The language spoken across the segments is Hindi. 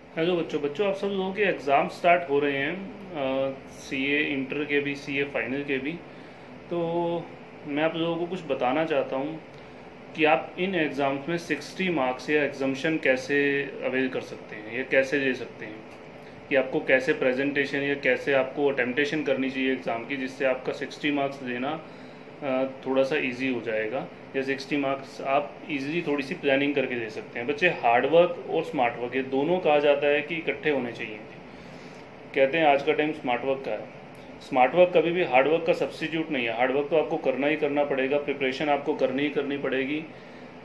हेलो बच्चों बच्चों आप सब लोगों के एग्ज़ाम स्टार्ट हो रहे हैं, सीए इंटर के भी, सीए फाइनल के भी। तो मैं आप लोगों को कुछ बताना चाहता हूँ कि आप इन एग्ज़ाम्स में 60 मार्क्स या एग्जम्पशन कैसे अवेल कर सकते हैं या कैसे ले सकते हैं, कि आपको कैसे प्रेजेंटेशन या कैसे आपको अटेम्पटेशन करनी चाहिए एग्ज़ाम की, जिससे आपका 60 मार्क्स लेना थोड़ा सा इजी हो जाएगा। या 60 मार्क्स आप इजीली थोड़ी सी प्लानिंग करके दे सकते हैं। बच्चे, हार्ड वर्क और स्मार्ट वर्क ये दोनों कहा जाता है कि इकट्ठे होने चाहिए। कहते हैं आज का टाइम स्मार्ट वर्क का है। स्मार्ट वर्क कभी भी हार्ड वर्क का सब्स्टिट्यूट नहीं है। हार्ड वर्क तो आपको करना ही करना पड़ेगा, प्रिपरेशन आपको करनी ही करनी पड़ेगी।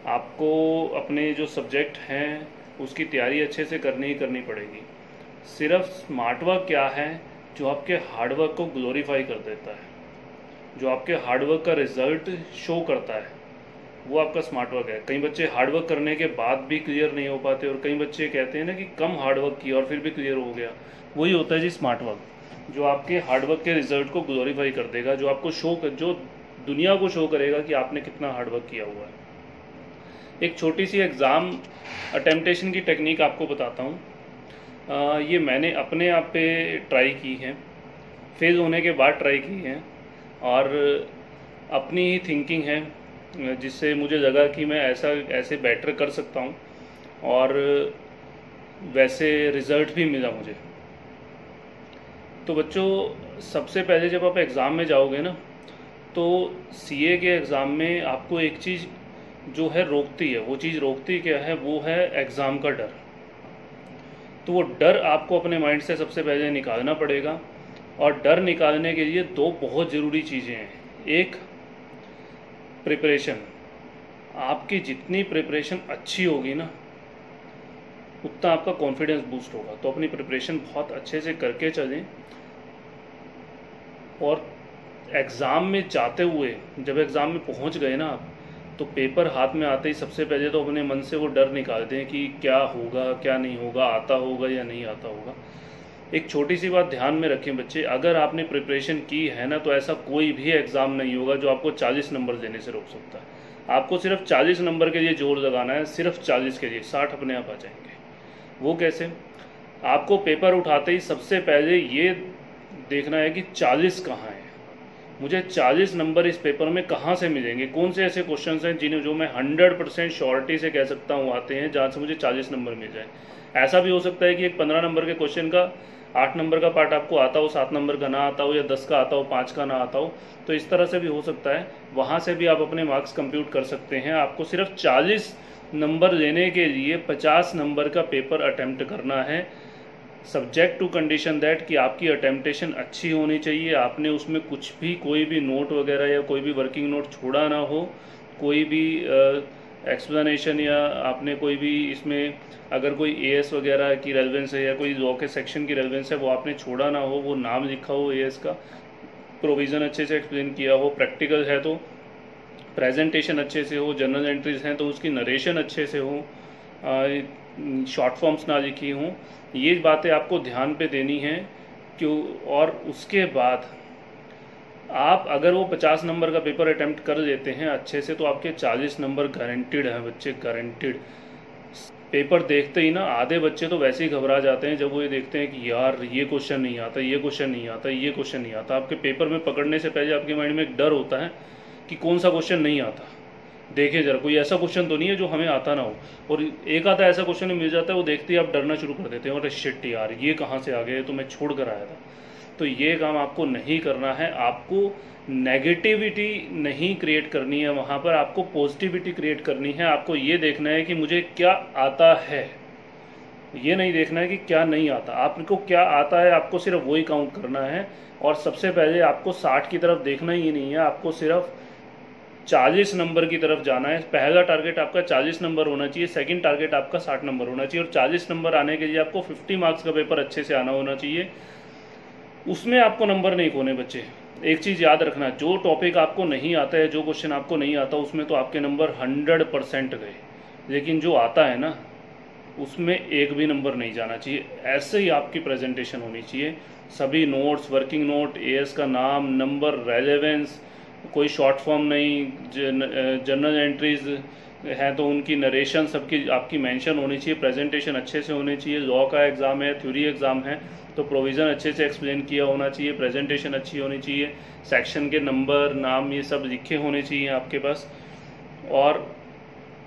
आपको अपने जो सब्जेक्ट हैं उसकी तैयारी अच्छे से करनी ही करनी पड़ेगी। सिर्फ स्मार्ट वर्क क्या है, जो आपके हार्ड वर्क को ग्लोरीफाई कर देता है, जो आपके हार्डवर्क का रिजल्ट शो करता है, वो आपका स्मार्ट वर्क है। कई बच्चे हार्डवर्क करने के बाद भी क्लियर नहीं हो पाते, और कई बच्चे कहते हैं ना कि कम हार्डवर्क किया और फिर भी क्लियर हो गया। वही होता है जी स्मार्ट वर्क, जो आपके हार्डवर्क के रिजल्ट को ग्लोरीफाई कर देगा, जो आपको जो दुनिया को शो करेगा कि आपने कितना हार्डवर्क किया हुआ है। एक छोटी सी एग्ज़ाम अटेम्पटेशन की टेक्निक आपको बताता हूँ। ये मैंने अपने आप पे ट्राई की है, फेल होने के बाद ट्राई की है, और अपनी ही थिंकिंग है जिससे मुझे लगा कि मैं ऐसा ऐसे बेटर कर सकता हूँ, और वैसे रिज़ल्ट भी मिला मुझे। तो बच्चों, सबसे पहले जब आप एग्ज़ाम में जाओगे ना, तो सीए के एग्ज़ाम में आपको एक चीज़ जो है रोकती है, वो चीज़ रोकती क्या है, वो है एग्ज़ाम का डर। तो वो डर आपको अपने माइंड से सबसे पहले निकालना पड़ेगा, और डर निकालने के लिए दो बहुत ज़रूरी चीज़ें हैं। एक, प्रिपरेशन। आपकी जितनी प्रिपरेशन अच्छी होगी ना, उतना आपका कॉन्फिडेंस बूस्ट होगा। तो अपनी प्रिपरेशन बहुत अच्छे से करके चलें, और एग्ज़ाम में जाते हुए जब एग्ज़ाम में पहुंच गए ना आप, तो पेपर हाथ में आते ही सबसे पहले तो अपने मन से वो डर निकाल दें कि क्या होगा क्या नहीं होगा, आता होगा या नहीं आता होगा। एक छोटी सी बात ध्यान में रखें बच्चे, अगर आपने प्रिपरेशन की है ना, तो ऐसा कोई भी एग्ज़ाम नहीं होगा जो आपको 40 नंबर देने से रोक सकता है। आपको सिर्फ 40 नंबर के लिए जोर लगाना है, सिर्फ 40 के लिए। 60 अपने आप आ जाएंगे। वो कैसे? आपको पेपर उठाते ही सबसे पहले ये देखना है कि 40 कहाँ है, मुझे 40 नंबर इस पेपर में कहाँ से मिलेंगे। कौन से ऐसे क्वेश्चन हैं जिन्हें जो मैं 100% श्योरिटी से कह सकता हूँ आते हैं, जहाँ से मुझे 40 नंबर मिल जाए। ऐसा भी हो सकता है कि एक 15 नंबर के क्वेश्चन का 8 नंबर का पार्ट आपको आता हो, 7 नंबर का ना आता हो, या 10 का आता हो, 5 का ना आता हो। तो इस तरह से भी हो सकता है, वहाँ से भी आप अपने मार्क्स कंप्यूट कर सकते हैं। आपको सिर्फ 40 नंबर लेने के लिए 50 नंबर का पेपर अटैम्प्ट करना है, सब्जेक्ट टू कंडीशन दैट कि आपकी अटेम्पटेशन अच्छी होनी चाहिए। आपने उसमें कुछ भी, कोई भी नोट वगैरह या कोई भी वर्किंग नोट छोड़ा ना हो, कोई भी एक्सप्लेनेशन, या आपने कोई भी इसमें अगर कोई एएस वगैरह की रेलेवेंस है या कोई लॉ के सेक्शन की रेलेवेंस है वो आपने छोड़ा ना हो, वो नाम लिखा हो एएस का, प्रोविज़न अच्छे से एक्सप्लेन किया हो, प्रैक्टिकल है तो प्रेजेंटेशन अच्छे से हो, जर्नल एंट्रीज हैं तो उसकी नरेशन अच्छे से हो, शॉर्ट फॉर्म्स ना लिखी हों। ये बातें आपको ध्यान पे देनी हैं। क्यों? और उसके बाद आप अगर वो 50 नंबर का पेपर अटेम्प्ट कर लेते हैं अच्छे से, तो आपके 40 नंबर गारंटीड हैं बच्चे, गारंटीड। पेपर देखते ही ना आधे बच्चे तो वैसे ही घबरा जाते हैं जब वो ये देखते हैं कि यार ये क्वेश्चन नहीं आता, ये क्वेश्चन नहीं आता, ये क्वेश्चन नहीं आता। आपके पेपर में पकड़ने से पहले आपके माइंड में एक डर होता है कि कौन सा क्वेश्चन नहीं आता, देखे जरा कोई ऐसा क्वेश्चन तो नहीं है जो हमें आता ना हो। और एक आधा ऐसा क्वेश्चन मिल जाता है, वो देखते ही आप डरना शुरू कर देते हैं, और शिट यार ये कहाँ से आ गए, तो मैं छोड़ कर आया था। तो ये काम आपको नहीं करना है। आपको नेगेटिविटी नहीं क्रिएट करनी है, वहाँ पर आपको पॉजिटिविटी क्रिएट करनी है। आपको ये देखना है कि मुझे क्या आता है, ये नहीं देखना है कि क्या नहीं आता। आपको क्या आता है, आपको सिर्फ वही काउंट करना है। और सबसे पहले आपको 60 की तरफ देखना ही नहीं है, आपको सिर्फ 40 नंबर की तरफ जाना है। पहला टारगेट आपका 40 नंबर होना चाहिए, सेकंड टारगेट आपका 60 नंबर होना चाहिए, और 40 नंबर आने के लिए आपको 50 मार्क्स का पेपर अच्छे से आना होना चाहिए। उसमें आपको नंबर नहीं खोने बच्चे। एक चीज़ याद रखना, जो टॉपिक आपको नहीं आता है, जो क्वेश्चन आपको नहीं आता, उसमें तो आपके नंबर 100% गए। लेकिन जो आता है ना, उसमें एक भी नंबर नहीं जाना चाहिए। ऐसे ही आपकी प्रेजेंटेशन होनी चाहिए। सभी नोट्स, वर्किंग नोट, एएस का नाम, नंबर, रेलेवेंस, कोई शॉर्ट फॉर्म नहीं, जर्नल एंट्रीज, हैं तो उनकी नरेशन सबकी आपकी मेंशन होनी चाहिए, प्रेजेंटेशन अच्छे से होनी चाहिए। लॉ का एग्ज़ाम है, थ्योरी एग्ज़ाम है, तो प्रोविज़न अच्छे से एक्सप्लेन किया होना चाहिए, प्रेजेंटेशन अच्छी होनी चाहिए, सेक्शन के नंबर नाम ये सब लिखे होने चाहिए आपके पास। और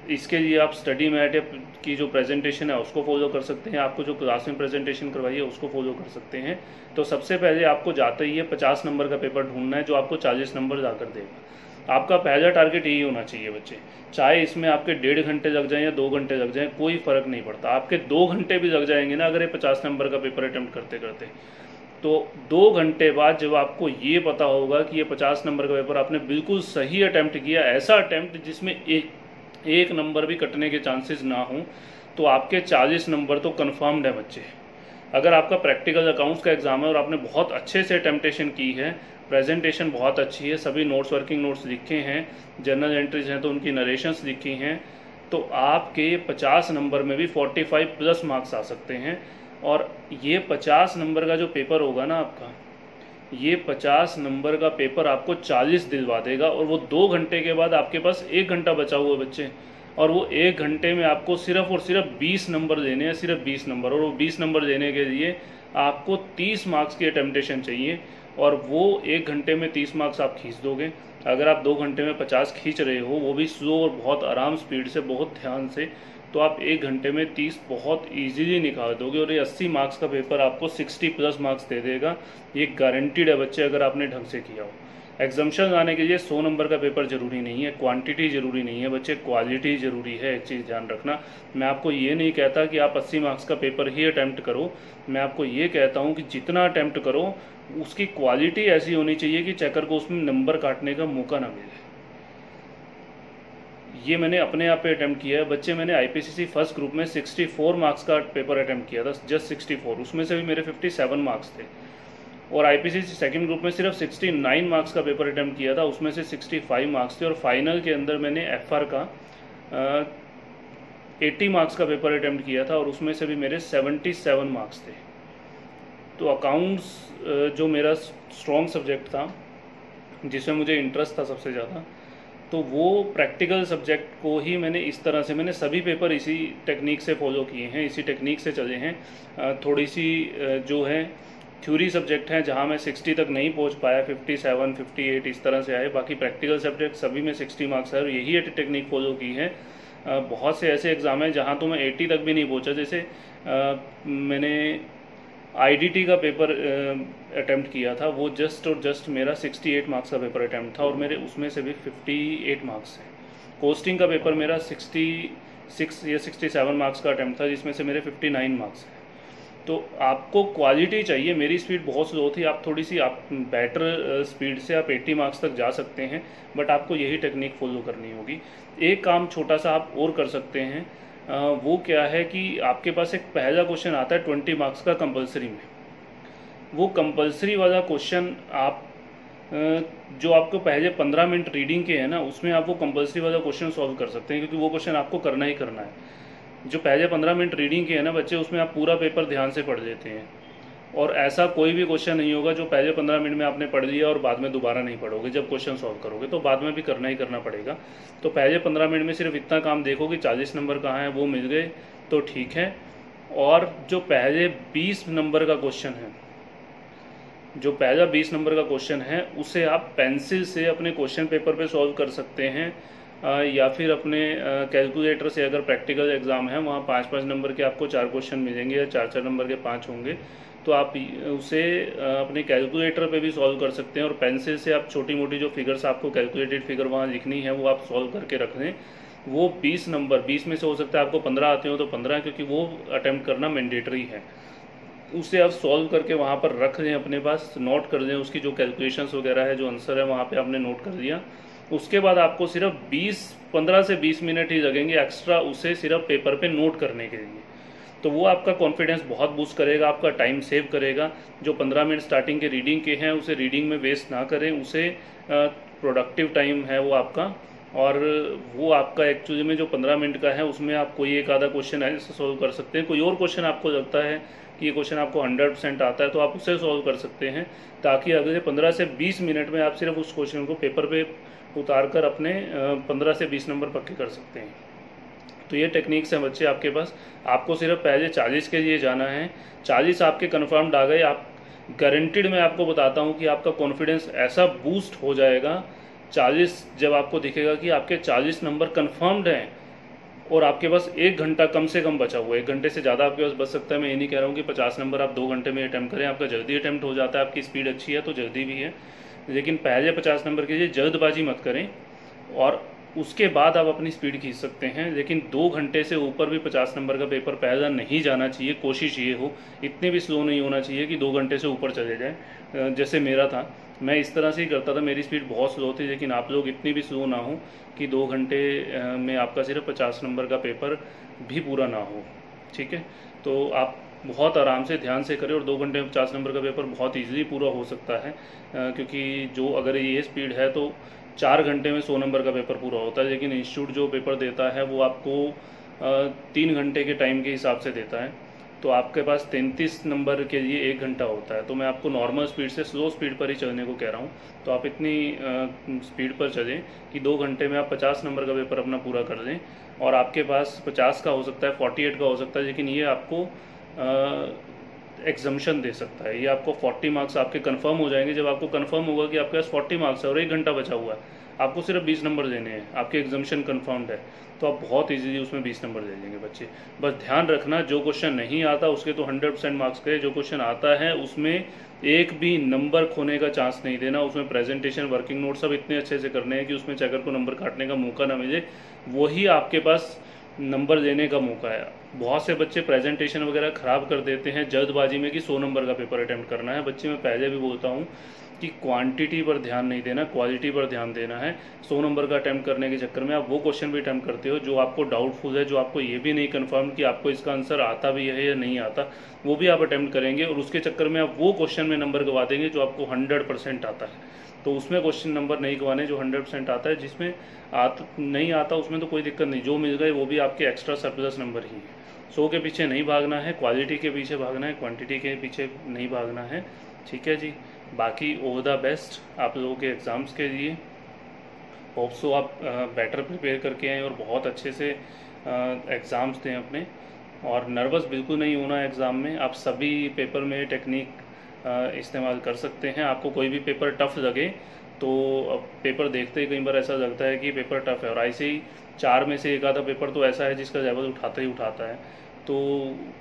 इसके लिए आप स्टडी मैट की जो प्रेजेंटेशन है उसको फॉलो कर सकते हैं, आपको जो क्लास में प्रेजेंटेशन करवाई है उसको फॉलो कर सकते हैं। तो सबसे पहले आपको जाते ही 50 नंबर का पेपर ढूंढना है जो आपको 40 नंबर जाकर देगा। आपका पहला टारगेट यही होना चाहिए बच्चे, चाहे इसमें आपके 1.5 घंटे लग जाएं या 2 घंटे लग जाएं, कोई फ़र्क नहीं पड़ता। आपके 2 घंटे भी लग जाएंगे ना अगर ये 50 नंबर का पेपर अटैम्प्ट करते करते, तो 2 घंटे बाद जब आपको ये पता होगा कि ये 50 नंबर का पेपर आपने बिल्कुल सही अटैम्प्ट किया, ऐसा अटैम्प्ट जिसमें एक नंबर भी कटने के चांसेस ना हो, तो आपके 40 नंबर तो कन्फर्म्ड है बच्चे। अगर आपका प्रैक्टिकल अकाउंट्स का एग्ज़ाम है और आपने बहुत अच्छे से अटेम्प्टेशन की है, प्रेजेंटेशन बहुत अच्छी है, सभी नोट्स वर्किंग नोट्स लिखे हैं, जर्नल एंट्रीज हैं तो उनकी नरेशंस लिखी हैं, तो आपके 50 नंबर में भी 45 प्लस मार्क्स आ सकते हैं। और ये 50 नंबर का जो पेपर होगा ना आपका, ये 50 नंबर का पेपर आपको 40 दिलवा देगा। और वो 2 घंटे के बाद आपके पास 1 घंटा बचा हुआ है बच्चे, और वो 1 घंटे में आपको सिर्फ और सिर्फ 20 नंबर लेने हैं, सिर्फ 20 नंबर। और वो 20 नंबर लेने के लिए आपको 30 मार्क्स की अटेम्प्टेशन चाहिए, और वो 1 घंटे में 30 मार्क्स आप खींच दोगे। अगर आप 2 घंटे में 50 खींच रहे हो, वो भी स्लो और बहुत आराम स्पीड से, बहुत ध्यान से, तो आप 1 घंटे में 30 बहुत इजीली निकाल दोगे। और ये 80 मार्क्स का पेपर आपको 60 प्लस मार्क्स दे देगा, ये गारंटीड है बच्चे, अगर आपने ढंग से किया हो। एग्जाम्शन आने के लिए 100 नंबर का पेपर जरूरी नहीं है, क्वांटिटी जरूरी नहीं है बच्चे, क्वालिटी जरूरी है। एक चीज़ ध्यान रखना, मैं आपको ये नहीं कहता कि आप 80 मार्क्स का पेपर ही अटैम्प्ट करो, मैं आपको ये कहता हूँ कि जितना अटैम्प्ट करो उसकी क्वालिटी ऐसी होनी चाहिए कि चेकर को उसमें नंबर काटने का मौका ना मिले। ये मैंने अपने आप पे अटैम्प्ट किया है बच्चे। मैंने आईपीसीसी फर्स्ट ग्रुप में 64 मार्क्स का पेपर अटैम्प्ट किया था, जस्ट 64, उसमें से भी मेरे 57 मार्क्स थे। और आईपीसीसी सेकंड ग्रुप में सिर्फ 69 मार्क्स का पेपर अटैम्प्ट किया था, उसमें से 65 मार्क्स थे। और फाइनल के अंदर मैंने एफआर का 80 मार्क्स का पेपर अटैम्प्ट किया था, और उसमें से भी मेरे 77 मार्क्स थे। तो अकाउंट्स जो मेरा स्ट्रॉन्ग सब्जेक्ट था, जिसमें मुझे इंटरेस्ट था सबसे ज़्यादा, तो वो प्रैक्टिकल सब्जेक्ट को ही मैंने इस तरह से, मैंने सभी पेपर इसी टेक्निक से फॉलो किए हैं, इसी टेक्निक से चले हैं। थोड़ी सी जो है थ्योरी सब्जेक्ट हैं जहाँ मैं 60 तक नहीं पहुँच पाया, 57, 58 इस तरह से आए, बाकी प्रैक्टिकल सब्जेक्ट सभी में 60 मार्क्स है, और यही टेक्निक फॉलो की है। बहुत से ऐसे एग्ज़ाम हैं जहाँ तो मैं 80 तक भी नहीं पहुँचा, जैसे मैंने आईडीटी का पेपर अटैम्प्ट किया था, वो जस्ट और जस्ट मेरा 68 मार्क्स का पेपर अटैम्प्ट था, और मेरे उसमें से भी 58 मार्क्स हैं। कोस्टिंग का पेपर मेरा 66 या 67 मार्क्स का अटैम्प्ट था, जिसमें से मेरे 59 मार्क्स हैं। तो आपको क्वालिटी चाहिए, मेरी स्पीड बहुत स्लो थी, आप थोड़ी सी आप बेटर स्पीड से आप 80 मार्क्स तक जा सकते हैं, बट आपको यही टेक्निक फॉलो करनी होगी। एक काम छोटा सा आप और कर सकते हैं, वो क्या है कि आपके पास एक पहला क्वेश्चन आता है 20 मार्क्स का कंपलसरी में। वो कंपलसरी वाला क्वेश्चन आप जो आपको पहले 15 मिनट रीडिंग के हैं ना, उसमें आप वो कंपलसरी वाला क्वेश्चन सॉल्व कर सकते हैं, क्योंकि वो क्वेश्चन आपको करना ही करना है। जो पहले 15 मिनट रीडिंग के हैं ना बच्चे, उसमें आप पूरा पेपर ध्यान से पढ़ लेते हैं, और ऐसा कोई भी क्वेश्चन नहीं होगा जो पहले 15 मिनट में आपने पढ़ लिया और बाद में दोबारा नहीं पढ़ोगे। जब क्वेश्चन सॉल्व करोगे तो बाद में भी करना ही करना पड़ेगा। तो पहले 15 मिनट में सिर्फ इतना काम देखो कि 40 नंबर कहाँ है, वो मिल गए तो ठीक है। और जो पहले 20 नंबर का क्वेश्चन है, जो पहला 20 नंबर का क्वेश्चन है, उसे आप पेंसिल से अपने क्वेश्चन पेपर पे सॉल्व कर सकते हैं, या फिर अपने कैलकुलेटर से। अगर प्रैक्टिकल एग्ज़ाम है वहाँ 5-5 नंबर के आपको 4 क्वेश्चन मिलेंगे, या 4-4 नंबर के 5 होंगे, तो आप उसे अपने कैलकुलेटर पे भी सॉल्व कर सकते हैं। और पेंसिल से आप छोटी मोटी जो फिगर्स आपको कैलकुलेटेड फिगर वहाँ लिखनी है, वो आप सॉल्व करके रख लें। वो 20 नंबर, 20 में से हो सकता है आपको 15 आते हो तो 15, क्योंकि वो अटैम्प्ट करना मैंडेटरी है। उसे आप सॉल्व करके वहाँ पर रख लें, अपने पास नोट कर लें, उसकी जो कैलकुलेशंस वगैरह है, जो आंसर है वहाँ पे आपने नोट कर लिया। उसके बाद आपको सिर्फ 15 से 20 मिनट ही लगेंगे एक्स्ट्रा उसे सिर्फ पेपर पे नोट करने के लिए। तो वो आपका कॉन्फिडेंस बहुत बूस्ट करेगा, आपका टाइम सेव करेगा। जो 15 मिनट स्टार्टिंग के रीडिंग के हैं उसे रीडिंग में वेस्ट ना करें, उसे प्रोडक्टिव टाइम है वो आपका। और वो आपका एक्चुअली में जो 15 मिनट का है उसमें आप कोई एक आधा क्वेश्चन ऐसे सॉल्व कर सकते हैं। कोई और क्वेश्चन आपको लगता है कि ये क्वेश्चन आपको 100% आता है तो आप उसे सॉल्व कर सकते हैं, ताकि अगले 15 से 20 मिनट में आप सिर्फ उस क्वेश्चन को पेपर पे उतार कर अपने 15 से 20 नंबर पक्के कर सकते हैं। तो ये टेक्निक्स हैं बच्चे आपके पास। आपको सिर्फ पहले 40 के लिए जाना है। 40 आपके कन्फर्म्ड आ गए, आप गारंटीड मैं आपको बताता हूँ कि आपका कॉन्फिडेंस ऐसा बूस्ट हो जाएगा। 40 जब आपको दिखेगा कि आपके 40 नंबर कन्फर्म्ड हैं और आपके पास 1 घंटा कम से कम बचा हुआ है, 1 घंटे से ज़्यादा आपके पास बच सकता है। मैं ये नहीं कह रहा हूँ कि 50 नंबर आप 2 घंटे में अटैम्प्ट करें, आपका जल्दी अटैम्प्ट हो जाता है, आपकी स्पीड अच्छी है तो जल्दी भी है। लेकिन पहले 50 नंबर के लिए जल्दबाजी मत करें और उसके बाद आप अपनी स्पीड खींच सकते हैं। लेकिन 2 घंटे से ऊपर भी 50 नंबर का पेपर पहला नहीं जाना चाहिए। कोशिश ये हो, इतने भी स्लो नहीं होना चाहिए कि 2 घंटे से ऊपर चले जाए। जैसे मेरा था, मैं इस तरह से ही करता था, मेरी स्पीड बहुत स्लो थी। लेकिन आप लोग इतनी भी स्लो ना हो कि 2 घंटे में आपका सिर्फ 50 नंबर का पेपर भी पूरा ना हो। ठीक है, तो आप बहुत आराम से ध्यान से करें और 2 घंटे में 50 नंबर का पेपर बहुत ईजिली पूरा हो सकता है। क्योंकि जो अगर ये स्पीड है तो 4 घंटे में 100 नंबर का पेपर पूरा होता है। लेकिन इंस्टीट्यूट जो पेपर देता है वो आपको 3 घंटे के टाइम के हिसाब से देता है। तो आपके पास 33 नंबर के लिए 1 घंटा होता है। तो मैं आपको नॉर्मल स्पीड से स्लो स्पीड पर ही चलने को कह रहा हूँ। तो आप इतनी स्पीड पर चलें कि 2 घंटे में आप 50 नंबर का पेपर अपना पूरा कर दें। और आपके पास 50 का हो सकता है, 48 का हो सकता है, लेकिन ये आपको एग्जम्पशन दे सकता है। ये आपको 40 मार्क्स आपके कंफर्म हो जाएंगे। जब आपको कंफर्म होगा कि आपके पास 40 मार्क्स है और 1 घंटा बचा हुआ है, आपको सिर्फ 20 नंबर देने हैं, आपके एग्जम्पशन कंफर्म्ड है, तो आप बहुत इजीली उसमें 20 नंबर दे देंगे बच्चे। बस ध्यान रखना, जो क्वेश्चन नहीं आता उसके तो 100% मार्क्स करें, जो क्वेश्चन आता है उसमें एक भी नंबर खोने का चांस नहीं देना। उसमें प्रेजेंटेशन, वर्किंग नोट सब इतने अच्छे से करने हैं कि उसमें चेकर को नंबर काटने का मौका ना मिले, वही आपके पास नंबर देने का मौका है। बहुत से बच्चे प्रेजेंटेशन वगैरह ख़राब कर देते हैं जल्दबाजी में कि 100 नंबर का पेपर अटैम्प्ट करना है। बच्चे मैं पहले भी बोलता हूँ कि क्वांटिटी पर ध्यान नहीं देना, क्वालिटी पर ध्यान देना है। 100 नंबर का अटैम्प्ट करने के चक्कर में आप वो क्वेश्चन भी अटैम्प्ट करते हो जो आपको डाउटफुल है, जो आपको ये भी नहीं कन्फर्म कि आपको इसका आंसर आता भी है या नहीं आता, वो भी आप अटैम्प्ट करेंगे और उसके चक्कर में आप वो क्वेश्चन में नंबर गवा देंगे जो आपको 100% आता है। तो उसमें क्वेश्चन नंबर नहीं गवाने जो 100% आता है। जिसमें नहीं आता उसमें तो कोई दिक्कत नहीं, जो मिल गए वो भी आपके एक्स्ट्रा सरप्लस नंबर ही है। 100 के पीछे नहीं भागना है, क्वालिटी के पीछे भागना है, क्वांटिटी के पीछे नहीं भागना है। ठीक है जी, बाकी ऑल द बेस्ट आप लोगों के एग्ज़ाम्स के लिए। होप सो आप बेटर प्रिपेयर करके आएँ और बहुत अच्छे से एग्ज़ाम्स दें अपने। और नर्वस बिल्कुल नहीं होना एग्ज़ाम में। आप सभी पेपर में टेक्निक इस्तेमाल कर सकते हैं। आपको कोई भी पेपर टफ लगे तो पेपर देखते ही कई बार ऐसा लगता है कि पेपर टफ है, और ऐसे ही 4 में से एक आधा पेपर तो ऐसा है जिसका लेवल उठाता ही उठाता है। तो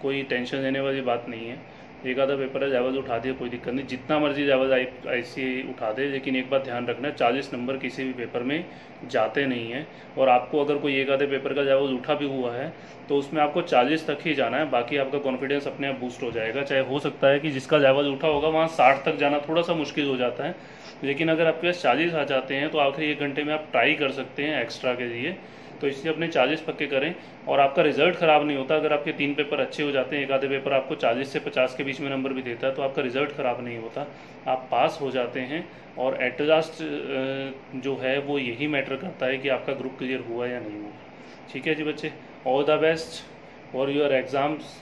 कोई टेंशन लेने वाली बात नहीं है। एक आधा पेपर है, लेवल उठा दिया कोई दिक्कत नहीं, जितना मर्जी लेवल ऐसे उठा दे। लेकिन एक बात ध्यान रखना, 40 नंबर किसी भी पेपर में जाते नहीं हैं। और आपको अगर कोई एक आधे पेपर का लेवल उठा भी हुआ है तो उसमें आपको 40 तक ही जाना है। बाकी आपका कॉन्फिडेंस अपने आप बूस्ट हो जाएगा। चाहे हो सकता है कि जिसका लेवल उठा होगा वहाँ 60 तक जाना थोड़ा सा मुश्किल हो जाता है, लेकिन अगर आपके पास 40 आ जाते हैं तो आखिरी 1 घंटे में आप ट्राई कर सकते हैं एक्स्ट्रा के लिए। तो इसलिए अपने 40 पक्के करें और आपका रिजल्ट ख़राब नहीं होता। अगर आपके 3 पेपर अच्छे हो जाते हैं, एक आधे पेपर आपको 40 से 50 के बीच में नंबर भी देता है, तो आपका रिजल्ट ख़राब नहीं होता, आप पास हो जाते हैं। और एट लास्ट जो है वो यही मैटर करता है कि आपका ग्रुप क्लियर हुआ या नहीं हुआ। ठीक है जी बच्चे, all the best for your exams.